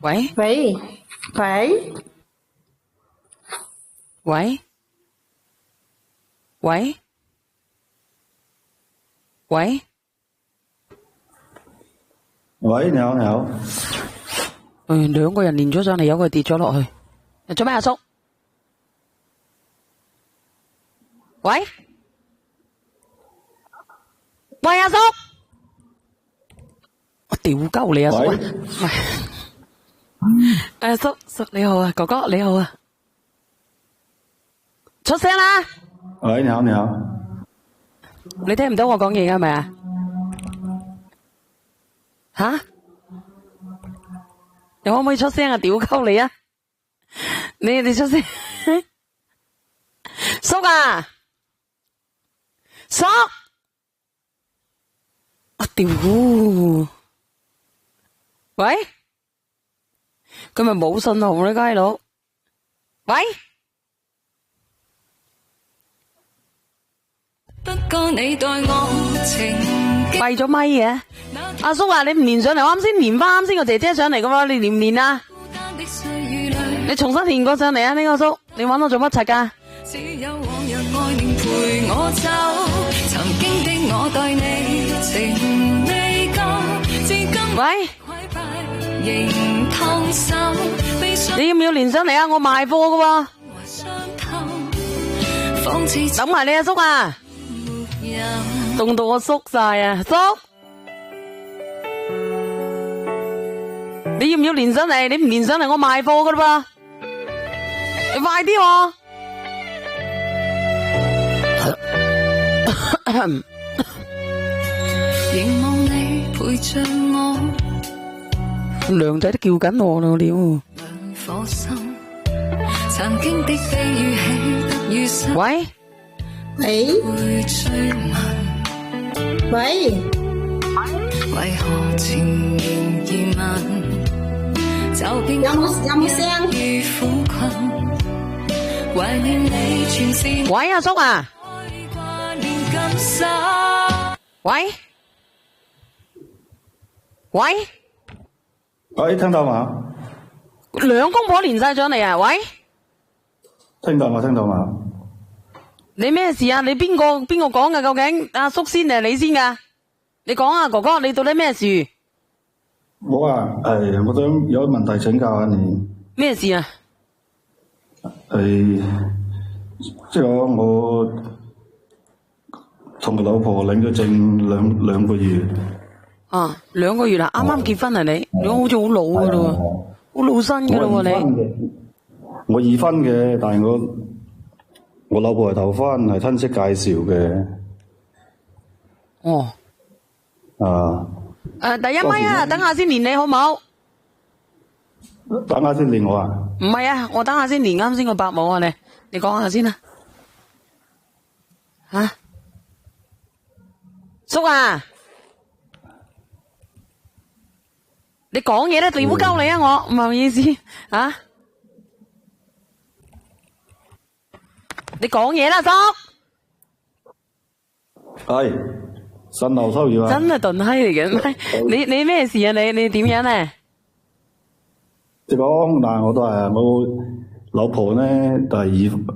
喂喂喂喂喂喂喂，你好，你好。兩個人連咗上嚟，有個跌咗落去。做咩阿叔？喂喂，阿叔，我屌鳩你阿叔啊！喂，叔你好啊，哥哥你好啊，出聲啦！喂，你好，你好。你聽唔到我講嘢㗎係咪啊？吓？你可唔可以出聲啊？屌鳩你啊！你出聲，叔啊，叔，我屌，喂，佢咪冇信號咧，街佬，喂，閉咗咪嘅，阿叔啊，你唔連上嚟，我啱先連翻啱先個姐姐上嚟噶嘛，你連唔連啊？你重新連過上嚟啊，呢個叔，你搵我做乜柒噶？喂，你要唔要連上嚟啊？我賣貨噶喎，等埋你阿叔啊，凍到我縮晒啊，叔，你要唔要連上嚟？你唔連上嚟，我賣貨噶啦噃，你快啲喎！梁仔都叫緊我咯，屌！喂喂喂，有冇聲？喂，阿叔啊！喂喂，喂，聽到嘛？兩公婆連晒上嚟啊！喂，聽到嘛？聽到嘛？你咩事啊？你邊個講噶？究竟阿叔先定係你先噶？你講啊，哥哥，你到底咩事？我啊，我想有問題請教下你。咩事啊？即係我同個老婆領咗證兩個月。啊，2個月啦，啱啱結婚啊你？你好似好老噶咯喎，好老身噶咯喎你。我已婚嘅，但係我老婆係頭婚，係親戚介紹嘅。哦。第一咪啊，等下先連你好冇？等下先連我啊？唔係啊，我等下先連啱先個伯母啊你講下先啦。吓？叔啊！你講嘢咧，屌鳩你啊！我唔係意思啊！你講嘢啦，叔！係新樓收業啊！真係燉閪嚟嘅，你咩事啊？你點樣咧？即係講嗱，我都係我老婆咧，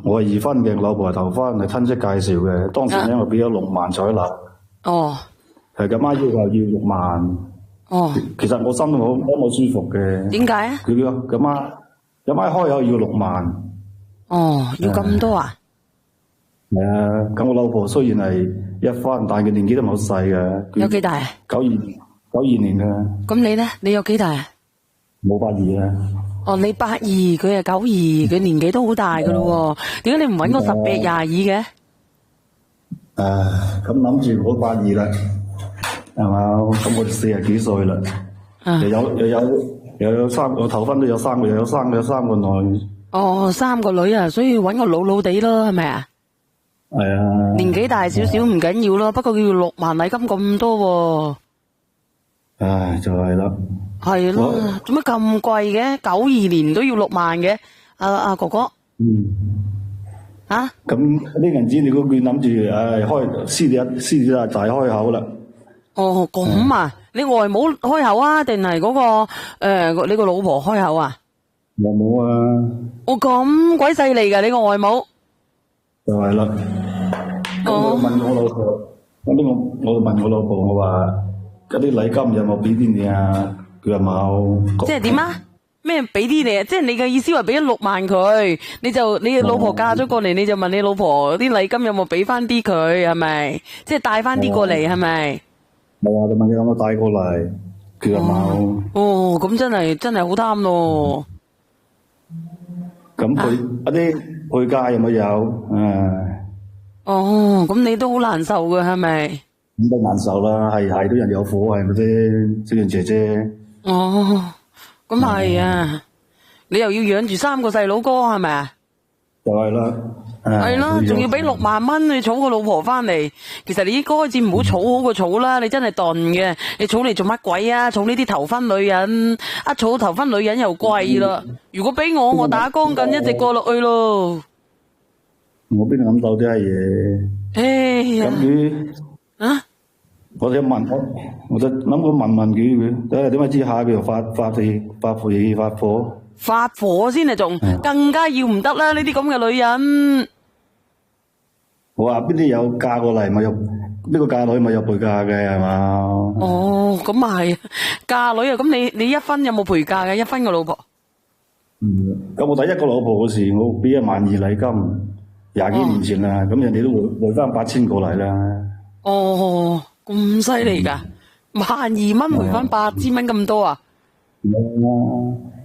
我係二婚嘅，老婆係頭婚，係親戚介紹嘅。當時咧，我俾咗6萬彩禮。哦。係咁啱要求要6萬。哦，其實我心都好舒服嘅。點解啊？佢咁啱開口要6萬。哦，要咁多啊？係啊，咁我老婆雖然係一婚，但係佢年紀都唔係好細嘅。有幾大啊？92年嘅。咁你咧？你有幾大啊？冇82啊。哦，你82，佢係92，佢年紀都好大噶咯喎。點解你唔搵個18、22嘅？咁諗住我82啦。係嘛？咁我40幾歲啦，又有3個，我頭婚都有3個，又有3個女。哦，3個女啊，所以搵個老老地咯，係咪啊？係啊。年紀大少少唔緊要咯，不過佢要6萬禮金咁多喎。唉，就係啦。係咯，做乜咁貴嘅？92年都要6萬嘅，阿哥哥。咁啲銀紙你嗰邊諗住，獅子大開口啦。哦，咁啊，你外母開口啊，定係嗰個你個老婆開口啊？我冇啊，我咁鬼犀利㗎，你個外母。就係啦。我問我老婆，我就問我老婆，我話嗰啲禮金有冇俾啲你啊？佢話冇。即係點啊？咩俾啲你啊？即係你嘅意思話俾咗6萬佢，你老婆嫁咗過嚟，你就問你老婆啲禮金有冇俾翻啲佢，係咪？即係帶翻啲過嚟，係咪？冇啊，就問佢有冇帶過嚟，佢話冇。哦，咁真係好貪咯。咁佢一啲配價有冇有？哦，咁你都好難受㗎，係咪？咁都難受啦，係都人有火，係咪先？小袁姐姐。哦，咁係啊，你又要養住3個細佬哥，係咪啊？就係啦。係咯，仲要俾6萬蚊你儲個老婆翻嚟，其實你應該開始唔好儲好過儲啦，你真係鈍嘅，你儲嚟做乜鬼啊？儲呢啲頭婚女人，一儲頭婚女人又貴啦。如果俾我打光緊一直過落去咯。我邊度諗到啲嘢？哎呀，咁佢啊，我就我就諗過問佢，睇下點解知下佢又發火。發火先啊，仲更加要唔得啦！呢啲咁嘅女人，我話邊啲有嫁過嚟咪有，呢個嫁女咪有陪嫁嘅係嘛？哦，咁啊係嫁女啊！咁你一分有冇陪嫁嘅？一分個老婆？咁我第一個老婆嗰時，我俾12000禮金，20幾年前啦，咁人哋都匯翻8000過嚟啦。哦，咁犀利噶，12000蚊回翻8000蚊咁多啊？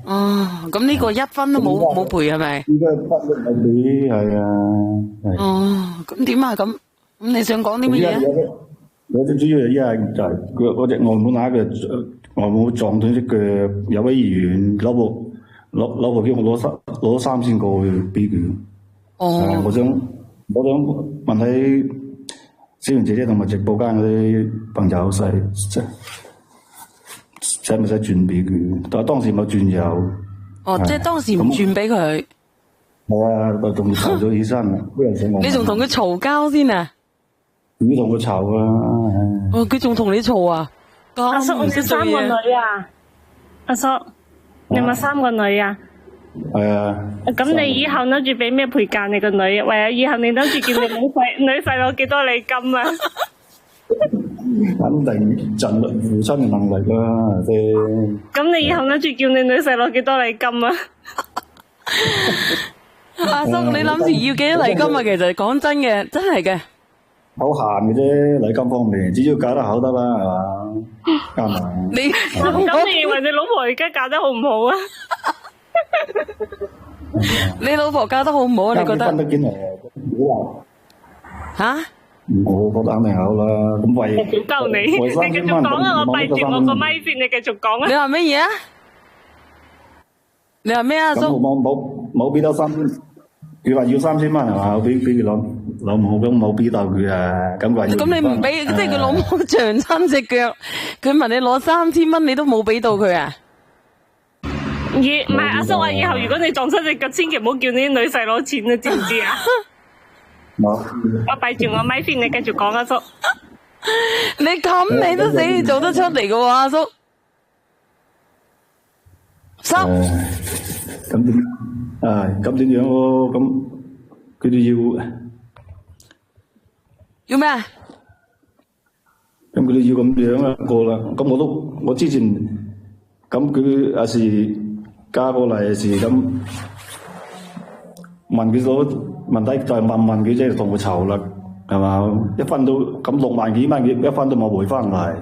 哦，咁呢個一分都冇賠係咪？依家一分都冇俾，係啊。哦，咁點啊？咁你想講啲乜嘢？我最主要依家就係嗰隻外母乸嘅外母撞斷隻腳，入咗醫院，老婆叫我攞3000個去俾佢。哦，我想問喺小袁姐姐同埋直播間嗰啲朋友使唔使轉俾佢？但係當時冇轉有。哦，即係當時唔轉俾佢。係啊，我仲嘈咗起身，你仲同佢嘈交先啊？佢同佢嘈啊！哦，佢仲同你嘈啊？阿叔，我3個女啊！阿叔，你咪3個女啊？係啊。咁你以後諗住俾咩陪嫁你個女？為咗以後你諗住叫你女婿攞幾多禮金啊？肯定盡力付出嘅能力啦，咁你以後諗住叫你女婿攞幾多禮金啊？阿叔，你諗住要幾多禮金啊？其實講真嘅，真係嘅。好閒嘅啫，禮金方面，只要嫁得好得啦，係嘛？啱嘛？咁你認為你老婆而家嫁得好唔好啊？你老婆嫁得好唔好啊？你覺得？分得幾耐？吓？我覺得肯定好啦，咁為我屌鳩你，你繼續講啊！我閉住我個咪先，你繼續講啊！你話乜嘢啊？你話咩啊？叔？冇俾到3000，佢話要3000蚊係嘛？我俾佢老母咁冇俾到佢啊，咁話要。咁你唔俾，即係佢老母長親隻腳，佢問你攞3000蚊，你都冇俾到佢啊？唔係阿叔話，以後如果你撞親隻腳，千祈唔好叫你啲女婿攞錢啊，知唔知啊？冇。我閉住我咪先，你繼續講阿叔。你咁你都死做得出嚟嘅喎，阿叔。咁點？咁點樣咯？咁佢哋要咩啊？咁佢哋要咁樣啊過啦。咁我之前咁佢有時嫁過嚟時咁問佢問題就係問佢啫，同佢嘈啦，係嘛？一分都咁6萬幾蚊，一分都冇回翻嚟。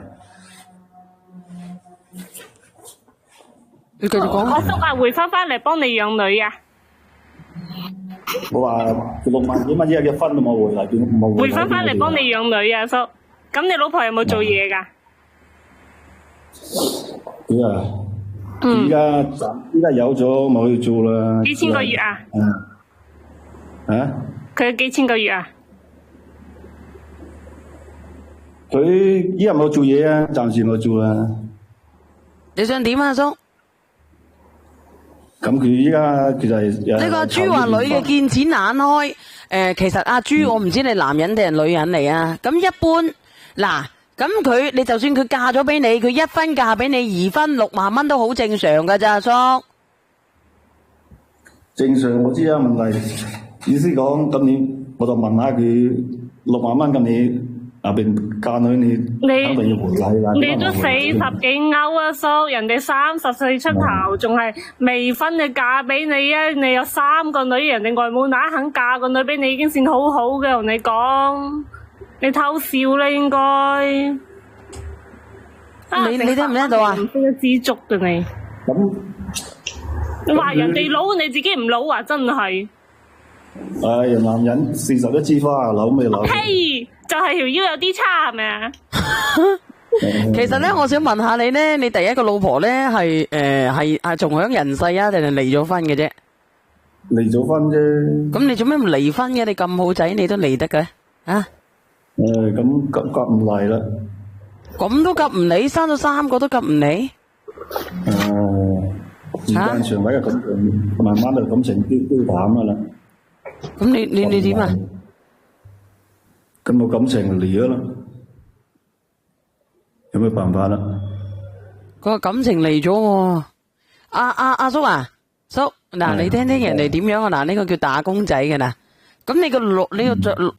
你繼續講。阿叔啊，回翻嚟幫你養女啊！我話6萬幾蚊，一分都冇回嚟，冇回翻嚟幫你養女啊，叔。咁你老婆有冇做嘢㗎？佢啊，依家有咗冇去做啦。幾千個月啊？佢有幾千個月啊？佢依家冇做嘢啊，暫時冇做啦。你想點啊，叔？咁佢依家其實呢個阿朱話女嘅見錢眼開，其實阿朱我唔知你男人定係女人嚟啊。咁一般嗱，咁你就算佢嫁咗俾你，佢1分嫁俾你2分，6萬蚊都好正常噶咋，阿叔。正常我知啊，問題意思講今年我就問下佢6萬蚊今年入邊嫁女你肯定要回禮啦。你都40幾歐啊，叔，人哋34出頭，仲係未婚就嫁俾你啊！你有3個女，人哋外母乸肯嫁個女俾你，已經算好好嘅。同你講，你偷笑啦應該。你聽唔聽到啊？唔識得知足嘅你。咁你話人哋老，你自己唔老啊！真係。男人41枝花，老未老。嘿，就係條腰有啲差係咪啊？其實咧，我想問下你咧，你第一個老婆咧係仲響人世啊，定係離咗婚嘅啫？離咗婚啫。咁你做咩唔離婚嘅？你咁好仔，你都離得嘅啊？咁急唔嚟啦。咁都急唔嚟，生咗3個都急唔嚟。時間長位嘅感情，慢慢就感情丟淡噶啦。咁你點啊？咁冇感情離咗啦，有咩辦法啦？個感情離咗喎。阿叔啊，叔，嗱你聽人哋點樣啊？嗱呢個叫打工仔嘅嗱。咁你個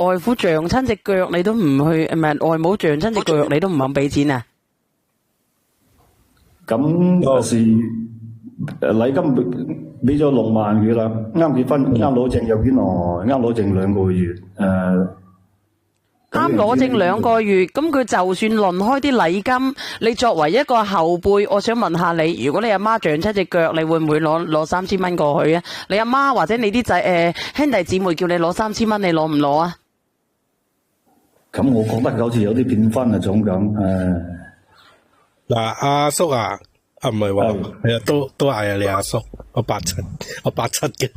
外父脹親隻腳，你都唔去，唔係外母脹親隻腳，你都唔肯俾錢啊？咁有時禮金俾咗6萬佢啦，啱結婚，啱攞證有幾耐？啱攞證2個月，啱攞證2個月，咁佢就算論開啲禮金，你作為一個後輩，我想問下你，如果你阿媽脹親隻腳，你會唔會攞3000蚊過去啊？你阿媽或者你啲仔兄弟姊妹叫你攞3000蚊，你攞唔攞啊？咁我覺得好似有啲騙婚啊種咁，嗱，阿叔啊，唔係喎，係啊，都係啊，你阿叔，我87嘅，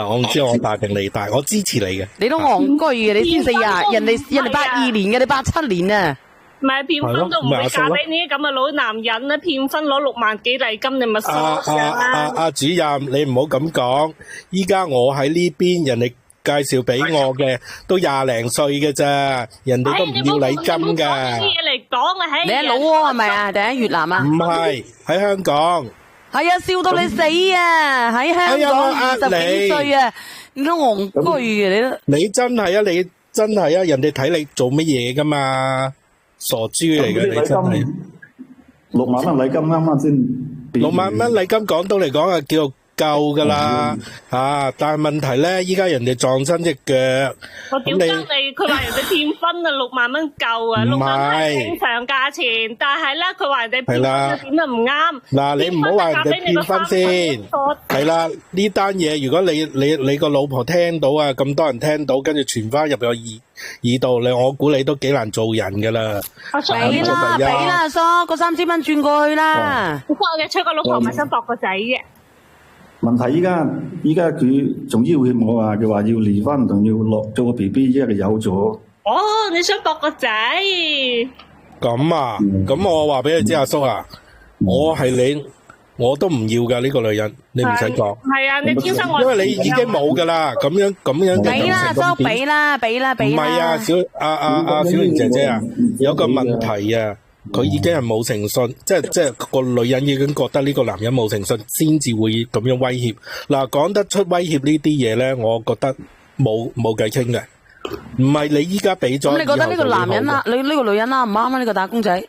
我唔知我大定你大，我支持你嘅。你都戇居嘅，你先40，人哋82年嘅，你87年啊。唔係騙婚都唔會嫁俾你咁嘅老男人啦，騙婚攞6萬幾禮金，你咪傻啦。阿主任，你唔好咁講，依家我喺呢邊，人哋介紹俾我嘅都20零歲嘅咋，人哋都唔要禮金噶。啲嘢嚟講啊，喺你喺老撾係咪啊？定喺越南啊？唔係喺香港。係啊，笑到你死啊！喺香港20幾歲啊，你都戇居嘅，你都。你真係啊！你真係啊！人哋睇你做乜嘢噶嘛？傻豬嚟嘅，你真係。6萬蚊禮金啱啱先。6萬蚊禮金講到嚟講啊，叫做夠噶啦但係問題咧，依家人哋撞親隻腳，我屌得你，佢話人哋騙婚啊，6萬蚊夠啊，6萬蚊係正常價錢，但係咧佢話人哋騙婚點都唔啱。嗱，你唔好話人哋騙婚先，係啦，呢單嘢如果你個老婆聽到啊，咁多人聽到，跟住傳翻入個耳度，我估你都幾難做人噶啦。俾啦，叔，個3000蚊轉過去啦。我嘅娶個老婆咪想搏個仔嘅。問題依家佢仲要挾我啊！佢話要離婚，仲要落做個 BB， 依家佢有咗。哦，你想搏個仔？咁啊，咁我話俾你知，阿叔啊，我係你，我都唔要噶呢個女人，你唔使講。係啊，你天生我。因為你已經冇噶啦，咁樣俾啦，叔，俾啦。唔係啊，小蓮姐姐啊，有個問題啊。佢已經係冇誠信，即係個女人已經覺得呢個男人冇誠信，先至會咁樣威脅。嗱，講得出威脅呢啲嘢咧，我覺得冇計傾嘅。唔係你依家俾咗。咁你覺得呢個男人啊，你呢個女人啱唔啱啊？呢個打工仔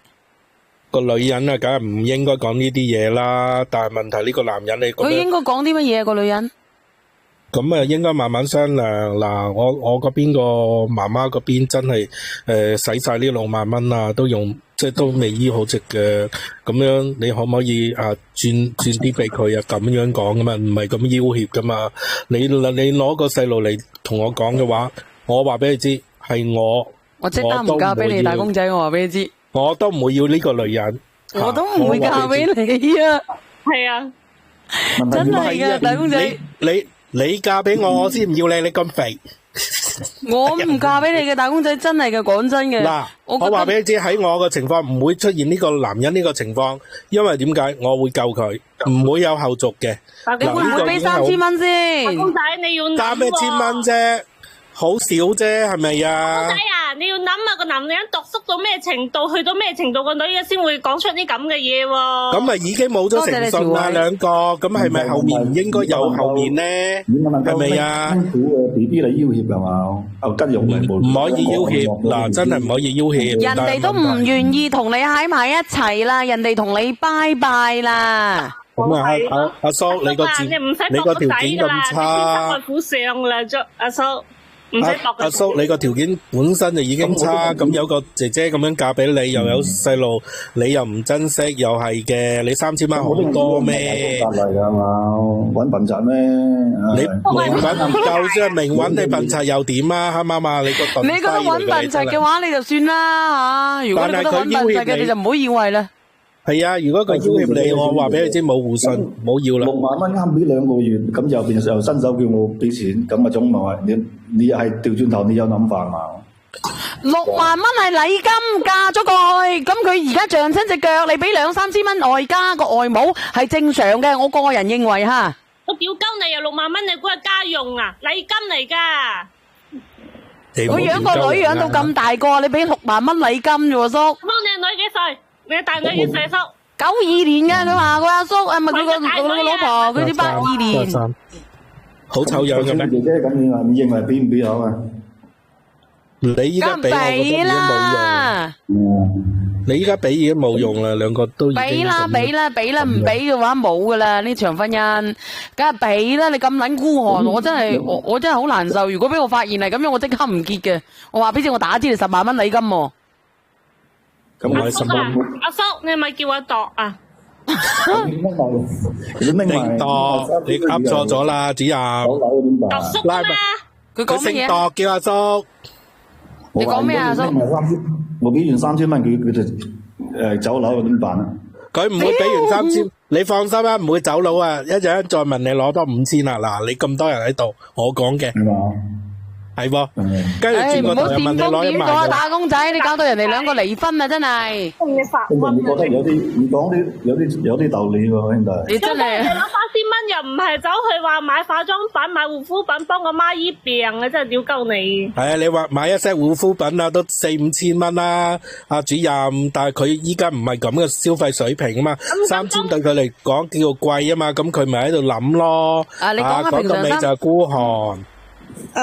個女人啊，梗係唔應該講呢啲嘢啦。但係問題呢個男人，你覺得佢應該講啲乜嘢？個女人咁啊，應該慢慢商量。嗱，我嗰邊個媽媽嗰邊真係使晒呢6萬蚊啊，都用。即係都未醫好隻腳，咁樣你可唔可以轉啲俾佢啊？咁樣講噶嘛，唔係咁要挾噶嘛。你攞個細路嚟同我講嘅話，我話俾你知係我即刻唔嫁俾你打工仔，我話俾你知，我都唔會要呢個女人，我都唔會嫁俾你啊。係啊，真係噶打工仔，你嫁俾我，我先唔要你，你咁肥。我唔嫁俾你嘅打工仔，真係嘅，講真嘅。嗱，我話俾你知，喺我嘅情況唔會出現呢個男人呢個情況，因為點解？我會救佢，唔會有後續嘅。你會唔會俾3000蚊先？打工仔你要加咩1000蚊啫？好少啫，係咪啊？公仔啊，你要諗下個男人讀縮到咩程度，去到咩程度，個女嘅先會講出啲咁嘅嘢喎。咁咪已經冇咗誠信啦，兩個，咁係咪後面唔應該有後面咧？係咪啊？辛苦嘅 B B 嚟要挾係嘛？跟肉嚟唔可以要挾嗱，真係唔可以要挾。人哋都唔願意同你喺埋一齊啦，人哋同你拜拜啦。咁啊，阿叔，你個條件咁差，苦上啦，阿叔，唔使搏。阿叔，你個條件本身就已經差，咁有個姐姐咁樣嫁俾你，又有細路，你又唔珍惜，又係嘅，你3000蚊好多咩？嚟㗎嘛，揾笨柒咩？你明揾唔夠啫，明揾你笨柒又點啊？啱唔啱啊？你個笨，你覺得揾笨柒嘅話，你就算啦嚇。如果你覺得揾笨柒嘅，你就唔好以為啦。係啊，如果佢要挾你，我話俾你知冇互信，冇要啦。6萬蚊啱俾2個月，咁又變又伸手叫我俾錢，咁啊種咪話你係調轉頭，你有諗法嘛？6萬蚊係禮金嫁咗過去，咁佢而家漲親隻腳，你俾2-3千蚊外加個外母係正常嘅，我個人認為嚇。我屌鳩你啊！6萬蚊你估係家用啊？禮金嚟㗎。佢養個女養到咁大個，你俾6萬蚊禮金啫喎，叔。咁你女幾歲？你大女幾歲，叔？92年嘅，佢話佢阿叔，係咪佢個老婆？佢啲82年。好醜樣嘅咩？姐姐咁樣啊？你認為俾唔俾有啊？你依家俾我覺得已經冇用。你依家俾已經冇用啦，兩個都已經。俾啦，唔俾嘅話冇噶啦，呢場婚姻，梗係俾啦！你咁撚孤寒，我真係好難受。如果俾我發現係咁樣，我即刻唔結嘅。我話俾你知，我打支你10萬蚊禮金喎。阿叔啊，阿叔，你係咪叫我度啊？姓度，你噏錯咗啦，主任。度叔啊嘛，佢姓度，叫阿叔。你講咩啊，阿叔？我俾完3000蚊，佢就走佬，點辦啊？佢唔會俾完3000，你放心啦，唔會走佬啊！一陣間再問你攞多5000啦。嗱，你咁多人喺度，我講嘅。係噃，跟住轉個頭又問你攞1萬嘅。打工仔，你搞到人哋兩個離婚啊！真係。你覺得你講啲有啲道理喎，兄弟。你真係。你攞3000蚊又唔係走去話買化妝品、買護膚品幫個媽醫病啊！真係屌鳩你。係啊，你話買一 set 護膚品啊，都4-5千蚊啦，阿主任。但係佢依家唔係咁嘅消費水平啊嘛，3000對佢嚟講叫做貴啊嘛，咁佢咪喺度諗咯。你講講到尾就係孤寒。鬧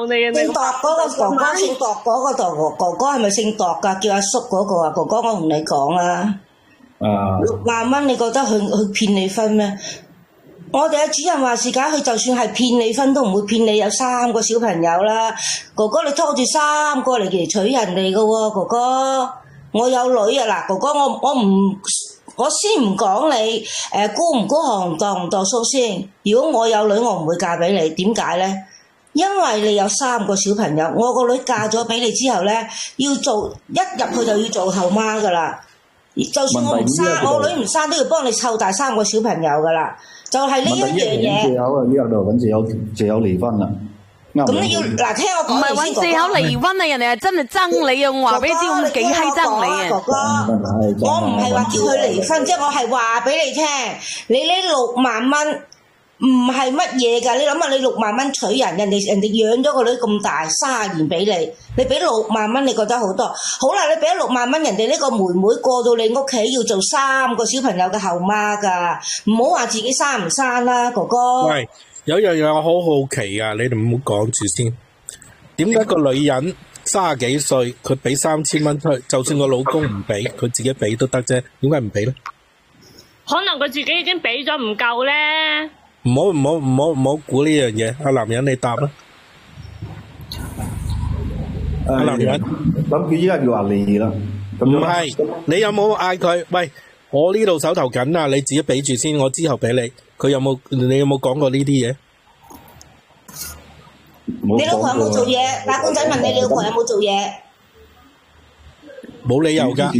你啊！姓度嗰個哥哥，姓度嗰個哥哥係咪姓度㗎？叫阿叔嗰個啊，哥哥我同你講啊。6萬蚊，你覺得佢騙你婚咩？我哋嘅主任話事解，佢就算係騙你婚，都唔會騙你有3個小朋友啦。哥哥你拖住3個嚟取人哋㗎喎，哥哥。我有女啊嗱，哥哥我先唔講你孤唔孤寒度唔度數先。如果我有女，我唔會嫁俾你。點解咧？因為你有3個小朋友，我個女嫁咗俾你之後咧，一入去就要做後媽噶啦。就算我唔生，我女唔生都要幫你湊大3個小朋友噶啦。就係呢一樣嘢。借口啊！呢度揾借口離婚啦。咁你要嗱聽我講，唔係揾借口離婚啊！人哋係真係憎你啊！我話俾你知，我幾閪憎你啊！哥哥，我唔係話叫佢離婚，即係我係話俾你聽，你呢6萬蚊唔係乜嘢㗎？你諗下，你6萬蚊娶人哋養咗個女咁大30年俾你，你俾6萬蚊，你覺得好多？好啦，你俾咗6萬蚊，人哋呢個妹妹過到你屋企要做3個小朋友嘅後媽㗎，唔好話自己生唔生啦，哥哥。喂。有樣嘢我好好奇啊，你哋唔好講住先。點解個女人30幾歲，佢俾3000蚊出去，就算個老公唔俾，佢自己俾都得啫？點解唔俾咧？可能佢自己已經俾咗唔夠咧。唔好估呢樣嘢。阿男人你答啦。阿男人，咁佢依家叫話離啦。唔係，你有冇嗌佢？喂，我呢度手頭緊啊，你自己俾住先，我之後俾你。你有冇講過呢啲嘢？你老婆有冇做嘢？打工仔問你老婆有冇做嘢？冇理由㗎。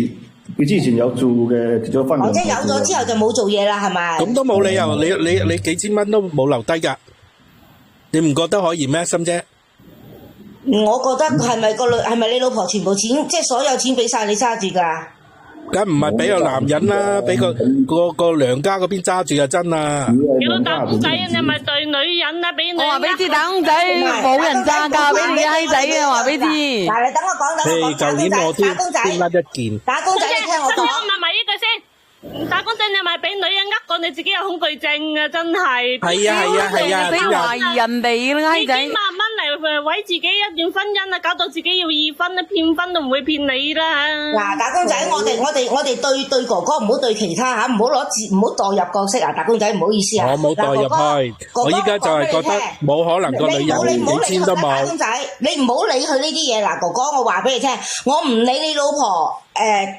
佢之前有做嘅，結咗婚。即係有咗之後就冇做嘢啦，係咪？嗯咁都冇理由，你幾千蚊都冇留低㗎。你唔覺得可以咩，心姐？我覺得係咪你老婆全部錢，即係所有錢俾晒你揸住㗎？梗唔係俾個男人啦，俾個娘家嗰邊揸住就真啦。如果打工仔你咪對女人啦，俾女人。我話俾你知，打工仔冇人揸嫁俾你閪仔嘅，話俾你知。嗱，你等我講，舊年我先甩一件。打工仔，你聽我講。我咪呢句先。打工仔你咪俾女人呃過，你自己有恐懼症啊！真係。係啊，俾懷疑人哋啦，閪仔。幾萬蚊嚟毀自己一段婚姻啊，搞到自己要二婚啦，騙婚都唔會騙你啦。嗱，打工仔，我哋對哥哥唔好對其他嚇，唔好代入角色啊！打工仔唔好意思啊。我冇代入去，我依家就係覺得冇可能個女人幾千都冇。打工仔，你唔好理佢呢啲嘢。嗱，哥哥，我話俾你聽，我唔理你老婆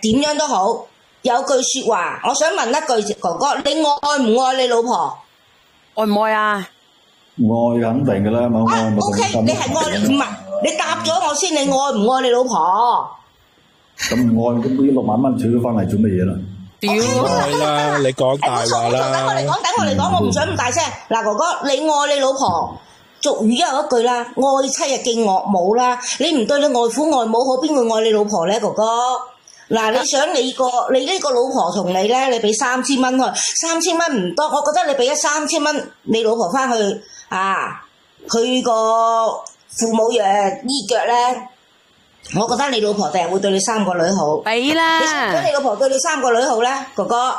點樣都好。有句説話，我想問一句，哥哥，你愛唔愛你老婆？愛唔愛啊？愛肯定嘅啦，冇愛冇 OK， 你係愛唔係？你答咗我先，你愛唔愛你老婆？咁唔愛咁呢6萬蚊取咗翻嚟做乜嘢啦？屌愛啦，你講大話啦！等我嚟講，我唔想咁大聲。嗱，哥哥，你愛你老婆，俗語有一句啦，愛妻啊敬岳母啦。你唔對你外父外母好，邊會愛你老婆咧，哥哥？嗱，你想你呢個老婆同你咧，你俾3000蚊去，3000蚊唔多，我覺得你俾咗3000蚊，你老婆翻去佢個父母醫腳咧，我覺得你老婆第日會對你3個女好。俾啦！你想你老婆對你3個女好咧，哥哥？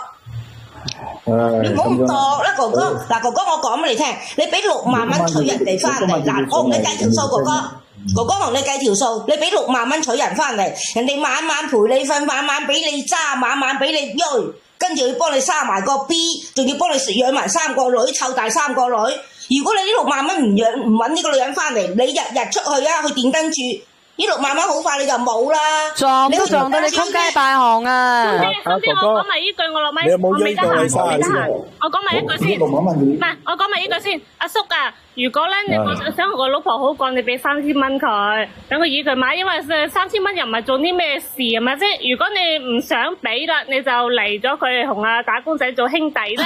你唔好咁度啦，哥哥。嗱，哥哥，我講俾你聽，你俾6萬蚊娶人哋翻嚟，嗱，我同你計條數，哥哥。哥哥同你計條數，你俾6萬蚊娶人翻嚟，人哋晚晚陪你瞓，晚晚俾你揸，晚晚俾你喐，跟住要幫你生埋個 B， 仲要幫你養埋3個女，湊大3個女。如果你呢6萬蚊唔揾呢個女人翻嚟，你日日出去去電燈柱，呢6萬蚊好快你就冇啦。撞都撞到你出街大行啊！首先我講埋呢句，我落咪，我未得閒，我未得閒。我講埋一句先，唔係，我講埋呢句先。阿叔啊，如果咧我想我個老婆好過，你俾3000蚊佢，等佢以佢買，因為3000蚊又唔係做啲咩事係咪先？如果你唔想俾啦，你就嚟咗佢同阿打工仔做兄弟啦。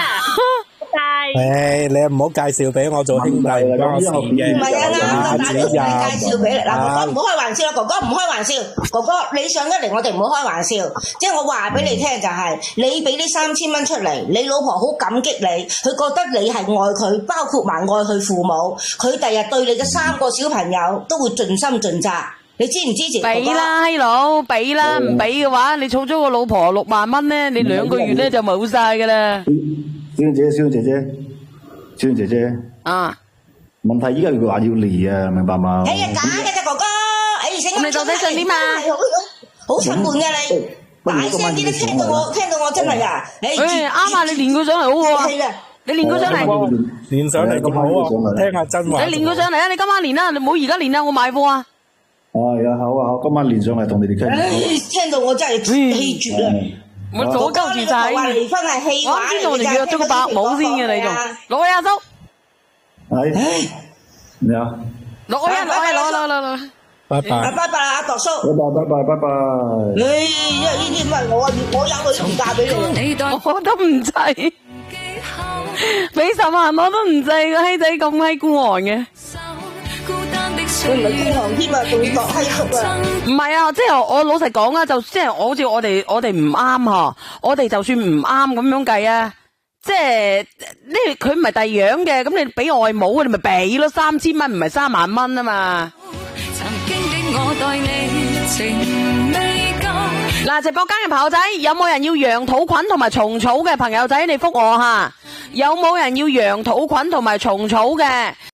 誒，你唔好介紹俾我做兄弟，唔關我事嘅。唔係啊，打工仔介紹俾你。嗱，哥哥唔好開玩笑啦，哥哥唔開玩笑。哥哥你上得嚟，我哋唔好開玩笑。即係我話俾你聽就係，你俾呢3000蚊出嚟，你老婆好感激你，佢覺得你係愛佢，包括埋愛佢父母。佢第日對你嘅3個小朋友都會盡心盡責。你支唔支持？俾啦，閪佬，俾啦，唔俾嘅話，你儲咗個老婆6萬蚊咧，你2個月咧就冇晒噶啦。小姐姐，啊！問題依家佢話要離啊，明白嘛？假嘅啫，哥哥。咁你到底想點啊？好沉悶嘅你，大聲啲，聽到我真係啊！啱啊，你練佢上嚟好喎。你練佢上嚟。練上嚟咁好啊！聽下真話。你練佢上嚟啊！你今晚練啦，你唔好而家練啊！我買貨啊！係啊，好，今晚練上嚟同你哋傾。聽到我真係氣絕啦！我左鳩住晒，話離婚係氣話嚟㗎。我知道你約咗個伯母先嘅，你仲攞去阿叔。係咩啊？攞。拜拜啊，度叔。拜拜。呢啲唔係我有女唔嫁俾你。我都唔制，俾10萬我都唔制，個閪仔咁閪孤寒嘅。佢唔係孤寒添啊，仲要度閪叔啊！唔係啊，即係我老實講啊，就即係好似我哋唔啱嗬，我哋就算唔啱咁樣計啊，即係呢佢唔係第二樣嘅，咁你俾外母你咪俾咯，3000蚊唔係3萬蚊啊嘛。嗱，直播間嘅朋友仔，有冇人要羊肚菌同埋蟲草嘅朋友仔，你覆我吓，有冇人要羊肚菌同埋蟲草嘅？